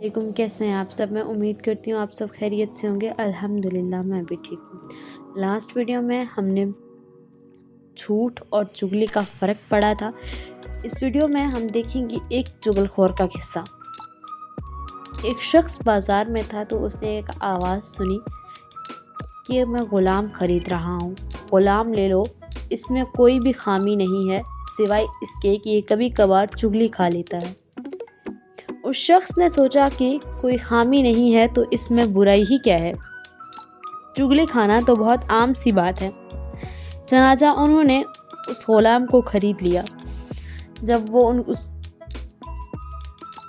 वालेकुम, कैसे हैं आप सब। मैं उम्मीद करती हूँ आप सब खैरियत से होंगे। अल्हम्दुलिल्लाह मैं भी ठीक हूँ। लास्ट वीडियो में हमने झूठ और चुगली का फ़र्क पढ़ा था। इस वीडियो में हम देखेंगे एक चुगलखोर का किस्सा। एक शख्स बाज़ार में था तो उसने एक आवाज़ सुनी कि मैं ग़ुलाम ख़रीद रहा हूँ, ग़ुलाम ले लो, इसमें कोई भी खामी नहीं है सिवाय इसके कि ये कभी कभार चुगली खा लेता है। उस शख्स ने सोचा कि कोई खामी नहीं है तो इसमें बुराई ही क्या है, चुगली खाना तो बहुत आम सी बात है। चनाचा उन्होंने उस ग़ुलाम को ख़रीद लिया। जब वो उस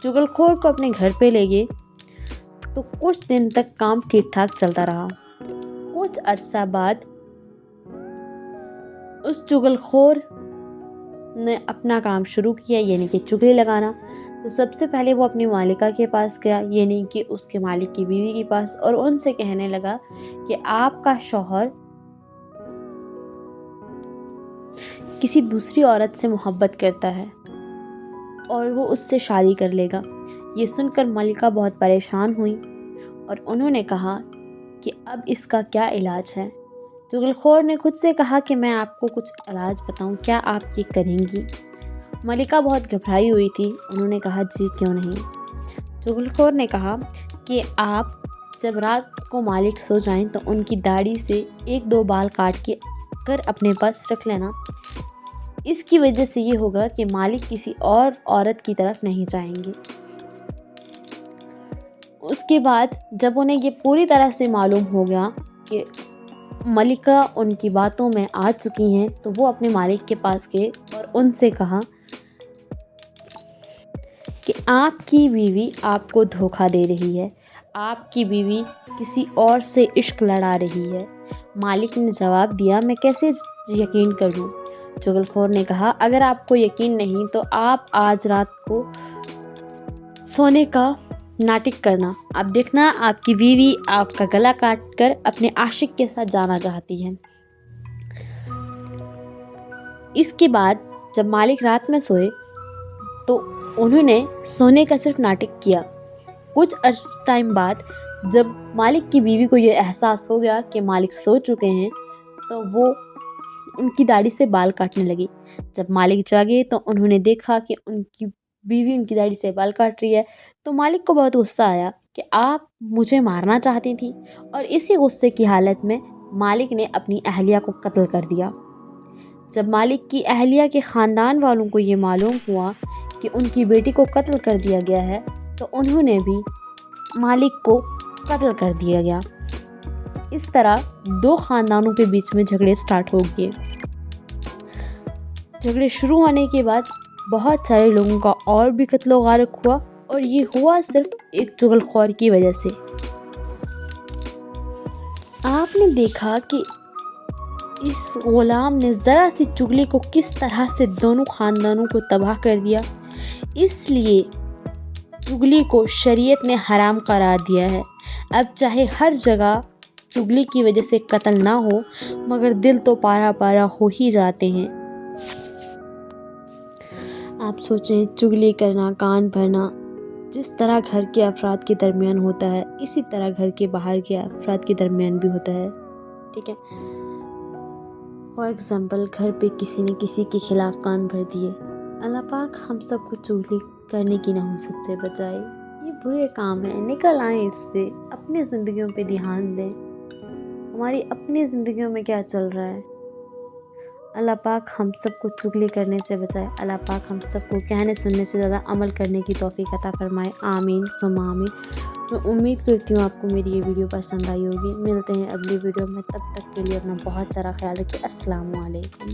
चुगलखोर को अपने घर पे ले गए तो कुछ दिन तक काम ठीक ठाक चलता रहा। कुछ अरसा बाद उस चुगलखोर ने अपना काम शुरू किया, यानी कि चुगली लगाना। तो सबसे पहले वो अपनी मालिका के पास गया, यानी कि उसके मालिक की बीवी के पास, और उनसे कहने लगा कि आपका शौहर किसी दूसरी औरत से मोहब्बत करता है और वो उससे शादी कर लेगा। ये सुनकर मालिका बहुत परेशान हुई और उन्होंने कहा कि अब इसका क्या इलाज है। चुगलखोर ने खुद से कहा कि मैं आपको कुछ इलाज बताऊं, क्या आप ये करेंगी। मालिका बहुत घबराई हुई थी। उन्होंने कहा जी क्यों नहीं। चुगलखोर ने कहा कि आप जब रात को मालिक सो जाएं तो उनकी दाढ़ी से 1-2 बाल काट के कर अपने पास रख लेना। इसकी वजह से ये होगा कि मालिक किसी और औरत की तरफ नहीं जाएंगे। उसके बाद जब उन्हें ये पूरी तरह से मालूम हो गया कि मालिका उनकी बातों में आ चुकी हैं तो वो अपने मालिक के पास गए और उनसे कहा कि आपकी बीवी आपको धोखा दे रही है, आपकी बीवी किसी और से इश्क लड़ा रही है। मालिक ने जवाब दिया मैं कैसे यकीन करूं। चुगलखोर ने कहा अगर आपको यकीन नहीं तो आप आज रात को सोने का नाटक करना, आप देखना आपकी बीवी आपका गला काट कर अपने आशिक के साथ जाना चाहती है। इसके बाद जब मालिक रात में सोए तो उन्होंने सोने का सिर्फ नाटक किया। कुछ टाइम बाद जब मालिक की बीवी को ये एहसास हो गया कि मालिक सो चुके हैं तो वो उनकी दाढ़ी से बाल काटने लगी। जब मालिक जागे तो उन्होंने देखा कि उनकी बीवी उनकी दाढ़ी से बाल काट रही है। तो मालिक को बहुत गुस्सा आया कि आप मुझे मारना चाहती थी, और इसी गुस्से की हालत में मालिक ने अपनी अहलिया को कत्ल कर दिया। जब मालिक की अहलिया के ख़ानदान वालों को ये मालूम हुआ कि उनकी बेटी को कत्ल कर दिया गया है तो उन्होंने भी मालिक को कत्ल कर दिया गया। इस तरह 2 ख़ानदानों के बीच में झगड़े स्टार्ट हो गए। झगड़े शुरू होने के बाद बहुत सारे लोगों का और भी कत्ल गारक हुआ, और ये हुआ सिर्फ एक चुगलखोर की वजह से। आपने देखा कि इस ग़ुलाम ने ज़रा सी चुगली को किस तरह से दोनों ख़ानदानों को तबाह कर दिया। इसलिए चुगली को शरीयत ने हराम करार दिया है। अब चाहे हर जगह चुगली की वजह से कत्ल ना हो, मगर दिल तो पारा पारा हो ही जाते हैं। आप सोचें, चुगली करना, कान भरना जिस तरह घर के अफराद के दरमियान होता है, इसी तरह घर के बाहर के अफराद के दरमियान भी होता है। ठीक है, फॉर एग्ज़ाम्पल घर पे किसी ने किसी के ख़िलाफ़ कान भर दिए। अल्लाह पाक हम सबको चुगली करने की नहुसत से बचाए। ये बुरे काम है, निकल आए इससे, अपनी ज़िंदगियों पे ध्यान दें। हमारी अपनी ज़िंदगियों में क्या चल रहा है। अल्लाह पाक हम सबको चुगली करने से बचाए। अल्लाह पाक हम सबको कहने सुनने से ज़्यादा अमल करने की तौफ़ीक़ अता फरमाए। आमीन सुम्मा आमीन। मैं उम्मीद करती हूँ आपको मेरी ये वीडियो पसंद आई होगी। मिलते हैं अगली वीडियो में, तब तक के लिए अपना बहुत सारा ख्याल रखिए। अस्सलामु अलैकुम।